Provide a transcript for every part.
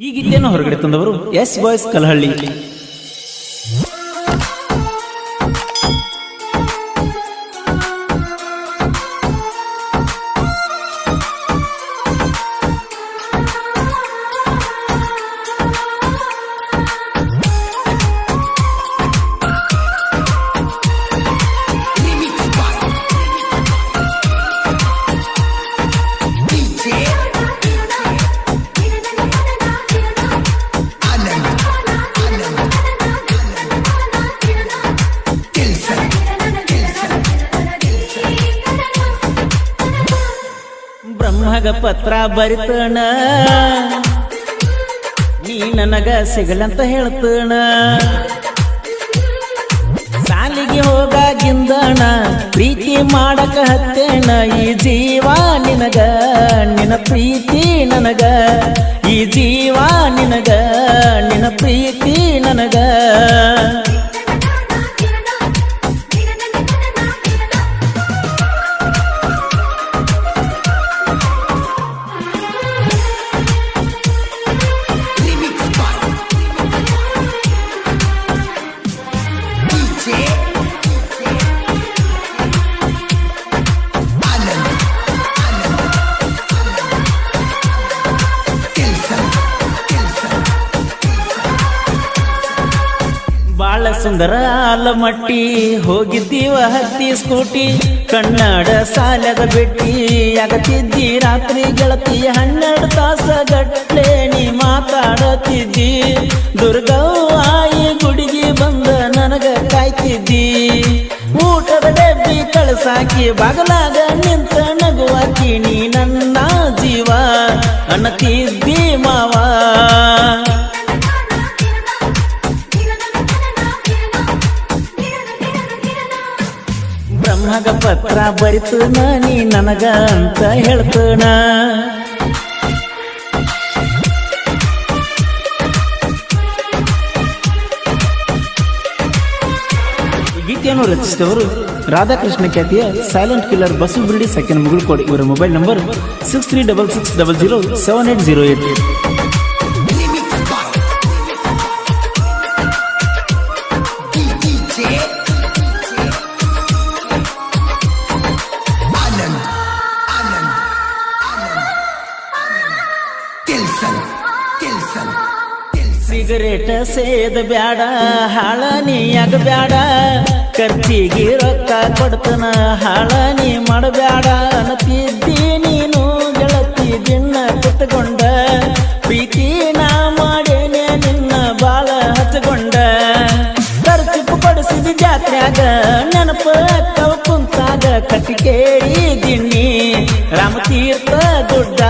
ಈ ಗೀತೆಯನ್ನು ಹೊರಗಡೆ ತಂದವರು ಎಸ್ ಬಾಯ್ಸ್ ಕಲಹಳ್ಳಿ. ಬ್ರಹ್ಮಗ ಪತ್ರ ಬರಿತಣ ನೀ ನನಗ ಸಿಗಲಂತ ಹೇಳ್ತಣ, ಸಾಲಿಗೆ ಹೋಗಾಗಿಂದಣ ಪ್ರೀತಿ ಮಾಡಕ ಹತ್ತೇಣ. ಈ ಜೀವ ನಿನಗ ನಿನ್ನ ಪ್ರೀತಿ ನನಗ, ಈ ಜೀವ ನಿನಗ ನಿನ್ನ ಪ್ರೀತಿ ನನಗ. ಬಾಳ ಸುಂದರ ಆಲಮಟ್ಟಿ ಹೋಗಿದ್ದೀವ ಹತ್ತಿ ಸ್ಕೂಟಿ, ಕನ್ನಡ ಸಾಲದ ಬೆಟ್ಟಿ ಆಗತಿದ್ದಿ ರಾತ್ರಿ ಗೆಳತಿ. 12 ತಾಸ ಗಟ್ಲೆ ನೀ ಮಾತಾಡತಿದ್ದಿ, ದುರ್ಗವ್ವಾಯಿ ಗುಡಿಗೆ ಬಂದ ನನಗ ಕಾಯ್ತಿದ್ದಿ. ಊಟದ ಡಬ್ಬಿ ಕಳಸಾಕಿ ಬಾಗಲಾಗ ನಿಂತ ನಗುವಾಕಿ, ನೀ ನನ್ನ ಜೀವ ಅನ್ನತಿದ್ದಿ ಮಾವ. ಬ್ರಹ್ಮಗ ಪತ್ರ ಬರಿತನ ನೀ ನನಗ ಅಂತ ಹೇಳ್ತನ. ಗೀತೆಯನ್ನು ರಚಿಸಿದವರು ರಾಧಾಕೃಷ್ಣ ಖ್ಯಾತಿಯ silent killer Basu ಬಿರ್ಡಿ second Mugulkod. ಇವರ ಮೊಬೈಲ್ ನಂಬರ್ 6366007808. ಸಿಗರೇಟ್ ಸೇದ ಬ್ಯಾಡ, ಹಾಳ ನೀಯಾಗ ಬ್ಯಾಡ, ಖರ್ಚಿಗೆ ರೊಕ್ಕ ಕೊಡ್ತನ ಹಾಳ ನೀ ಮಾಡಬ್ಯಾಡ ಅನ್ನತಿದ್ದಿ ನೀನು ಗೆಳತಿ. ದಿನ ಕುತ್ಕೊಂಡ ಪ್ರೀತಿ ನಾ ಮಾಡೇನೆ ನಿನ್ನ ಬಾಳ ಹಚ್ಕೊಂಡ, ಖರ್ಚು ಪಡಿಸಿದ ಜಾತ್ರ್ಯಾಗ ನೆನಪ ಕವ ಕುಂತಾಗ ಕಟ್ಟಿ ಕೇಳಿದಿನಿ ರಾಮತೀರ್ಥ ಗುಡ್ಡ.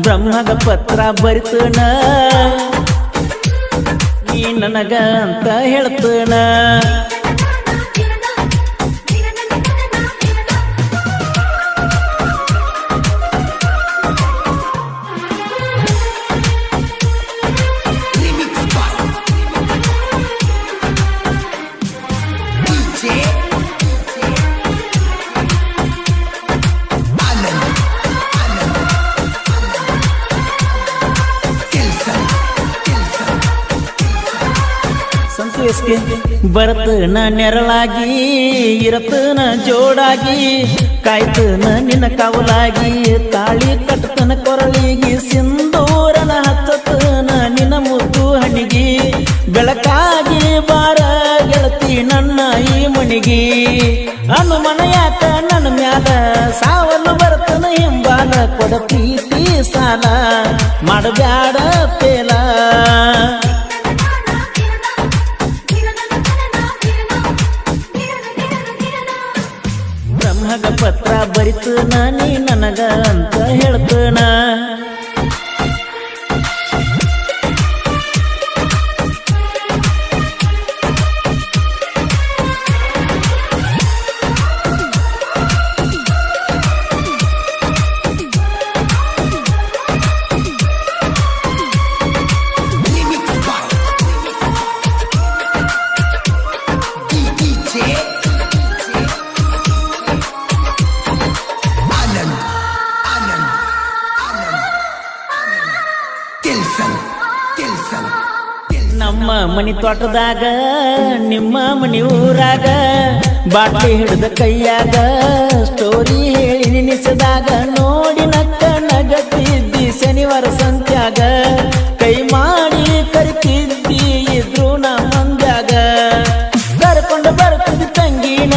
ಬ್ರಹ್ಮಗ ಪತ್ರ ಬರಿತನ ನೀ ನನಗ ಅಂತ ಹೇಳ್ತನ. ಬರತನ ನೆರಳಾಗಿ ಇರತನ ಜೋಡಾಗಿ, ಕಾಯ್ತನ ನಿನ್ನ ಕವಲಾಗಿ ತಾಳಿ ಕಟ್ಟತನ ಕೊರಳಿಗಿ, ಸಿಂಧೂರನ ಹಚ್ಚತನ ನಿನ್ನ ಮುದ್ದು ಹಣಿಗಿ. ಬೆಳಕಾಗಿ ಬಾರ ಗೆಳತಿ ನನ್ನ ಈ ಮಣಿಗಿ, ಅನುಮನ ಯಾಕ ನನ್ನ ಮ್ಯಾಲ ಸಾವಲು ಬರ್ತನ ಹಿಂಬಾಲ. ಕೊಡ ಪ್ರೀತಿ ಸಾಲ ಮಾಡಬ್ಯಾಡ ಪೇಲ. ಬ್ರಹ್ಮಗ ಪತ್ರ ಬರಿತನ ನೀ ನನಗ ಅಂತ ಹೇಳ್ತನ. ನಮ್ಮ ಮನಿ ತೋಟದಾಗ ನಿಮ್ಮ ಮನಿ ಊರಾಗ ಬಾಟ್ಲಿ ಹಿಡಿದ ಕೈಯಾಗ ಸ್ಟೋರಿ ಹೇಳಿ ನಿನಿಸಿದಾಗ ನೋಡಿ ನಕ್ಕ ನಗತಿದ್ದಿ ಶನಿವಾರ ಸಂತ್ಯಾಗ ಕೈ ಮಾಡಿ ಕರಿತಿದ್ದಿ ಇದ್ರು ನಾ ಮಂದ್ಯಾಗ ಕರ್ಕೊಂಡು ಬರ್ತಿದ್ದಿ ತಂಗಿನ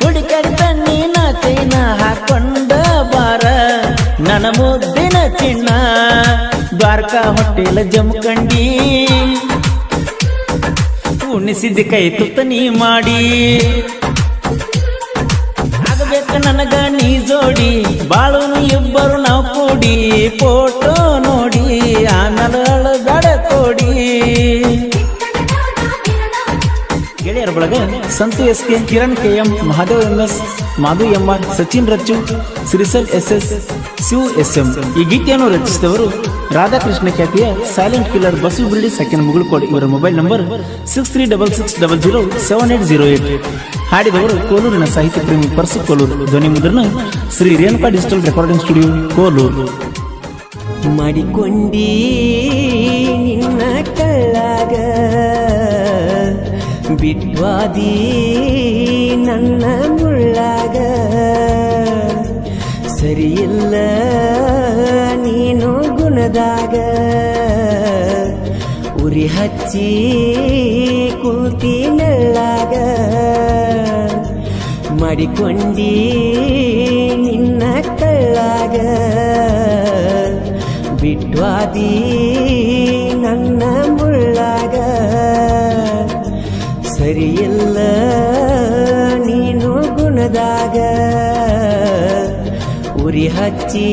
ಹುಡುಕರಿ ತಣ್ಣಿನ ಕೈನ ಹಾಕೊಂಡ ಬಾರ ನನ್ನ ಮುದ್ದಿನ ಚಿನ್ನ ದ್ವಾರಕಾ ಹೋಟೆಲ್ ಜಮಖಂಡಿ ಉಣಿಸಿದ ಕೈ ತುತ್ತ ನೀ ಮಾಡಿ ಆಗಬೇಕ ನನಗ ನೀ ಜೋಡಿ ಬಾಳುನು ಇಬ್ಬರು ನಾವು ಕೂಡಿ ಫೋಟೋ ನೋಡಿ ಆಮೇಲೆ ಬೇಡ ಕೊಡಿ ಗೆಳೆಯರ ಬಳಗ Santu SK, Kiran KM, Mahadev MS, Madhu MR, Sachin Rachchu, Shrisal SS, Shiv SM. ಈ ಗೀತೆಯನ್ನು ರಚಿಸಿದವರು ರಾಧಾಕೃಷ್ಣ ಖ್ಯಾತಿಯ ಸೈಲೆಂಟ್ ಕಿಲ್ಲರ್ ಬಸು ಬಿಲ್ಡಿ ಸೆಕೆಂಡ್ ಮುಗುಳ್ಕೋಡ್. ಇವರ ಮೊಬೈಲ್ ನಂಬರ್ 6366007808. ಹಾಡಿದವರು ಕೋಲೂರಿನ ಸಾಹಿತ್ಯ ಪ್ರೇಮಿ ಪರ್ಸು ಕೋಲೂರು. ಧ್ವನಿ ಮುದ್ರಣ Shri Renuka digital recording studio, Koluru. ಮಾಡಿಕೊಂಡಿ ನಿನ್ನ ಕಳ್ಳಾಗ ಬಿಟ್ವಾದಿ ನನ್ನ ಮುಳ್ಳಾಗ ಸರಿಯಿಲ್ಲ ನೀನು ಗುಣದಾಗ ಉರಿ ಹಚ್ಚಿ ಕೂತಿ ನೆಳ್ಳಾಗ ಮಾಡಿಕೊಂಡಿ ನಿನ್ನ ಕಳ್ಳಾಗ ಬಿಟ್ವಾದಿ ನನ್ನ ಮುಳ್ಳಾಗ ಸರಿಯಿಲ್ಲ ನೀನು ಗುಣದಾಗ ಉರಿ ಹಚ್ಚಿ